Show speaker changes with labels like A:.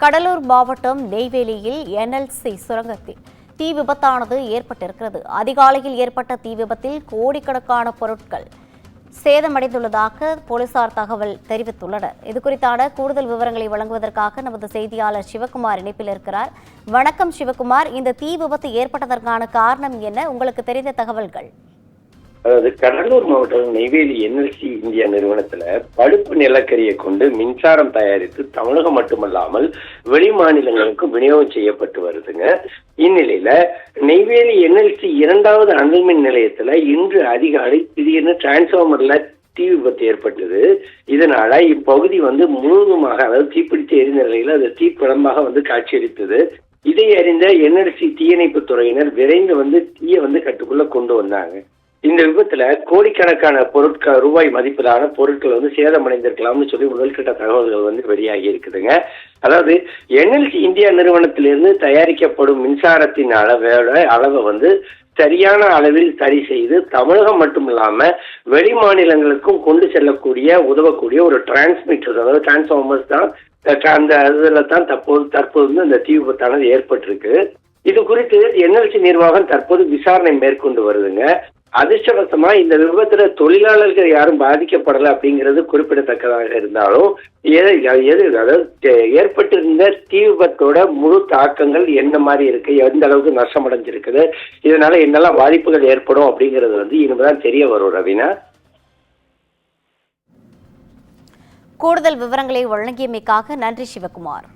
A: கடலூர் மாவட்டம் நெய்வேலியில் என்எல்சி சுரங்கத்தில் தீ விபத்தானது ஏற்பட்டிருக்கிறது. அதிகாலையில் ஏற்பட்ட தீ விபத்தில் கோடிக்கணக்கான பொருட்கள் சேதமடைந்துள்ளதாக போலீசார் தகவல் தெரிவித்துள்ளனர். இதுகுறித்தான கூடுதல் விவரங்களை வழங்குவதற்காக நமது செய்தியாளர் சிவகுமார் இணைப்பில் இருக்கிறார். வணக்கம் சிவகுமார், இந்த தீ விபத்து ஏற்பட்டதற்கான காரணம் என்ன? உங்களுக்கு தெரிந்த தகவல்கள்?
B: அதாவது கடலூர் மாவட்டம் நெய்வேலி என்எல்சி இந்தியா நிறுவனத்துல பழுப்பு நிலக்கரியை கொண்டு மின்சாரம் தயாரித்து தமிழகம் மட்டுமல்லாமல் வெளி மாநிலங்களுக்கும் விநியோகம் செய்யப்பட்டு வருதுங்க. இந்நிலையில நெய்வேலி என்எல்சி 2வது அனல் மின் நிலையத்துல இன்று அதிகாலை திடீர்னு டிரான்ஸ்பார்மர்ல தீ விபத்து ஏற்பட்டது. இதனால இப்பகுதி முழுவதுமாக, அதாவது தீப்பிடித்த எரிந்த நிலையில அது தீப்பிழம்பாக காட்சியளித்தது. இதை அறிந்த என்எல்சி தீயணைப்பு துறையினர் விரைந்து தீயை கட்டுக்குள்ள கொண்டு வந்தாங்க. இந்த விபத்துல கோடிக்கணக்கான ரூபாய் மதிப்பிலான பொருட்கள் சேதமடைந்திருக்கலாம்னு சொல்லி முதல்கட்ட தகவல்கள் வெளியாகி இருக்குதுங்க. அதாவது என்எல்சி இந்தியா நிறுவனத்திலிருந்து தயாரிக்கப்படும் மின்சாரத்தின் அளவை சரியான அளவில் சரி செய்து தமிழகம் மட்டும் இல்லாம வெளி மாநிலங்களுக்கும் கொண்டு செல்லக்கூடிய உதவக்கூடிய ஒரு டிரான்ஸ்மிட்டர், அதாவது டிரான்ஸ்பார்மர்ஸ் தான் அந்த இதுல தான் தற்போது அந்த தீ விபத்தானது ஏற்பட்டிருக்கு. இது குறித்து என்எல்சி நிர்வாகம் தற்போது விசாரணை மேற்கொண்டு வருதுங்க. அதிர்ஷ்டவசமா இந்த விபத்துல தொழிலாளர்கள் யாரும் பாதிக்கப்படலை அப்படிங்கிறது குறிப்பிடத்தக்கதாக இருந்தாலும் அதாவது ஏற்பட்டிருந்த தீ விபத்தோட முழு தாக்கங்கள் என்ன மாதிரி இருக்கு, எந்த அளவுக்கு நஷ்டம் அடைஞ்சிருக்குது, இதனால என்னெல்லாம் பாதிப்புகள் ஏற்படும் அப்படிங்கிறது இனிமேதான் தெரிய வரும். ரவீனா,
A: கூடுதல் விவரங்களை வழங்கியமைக்காக நன்றி சிவகுமார்.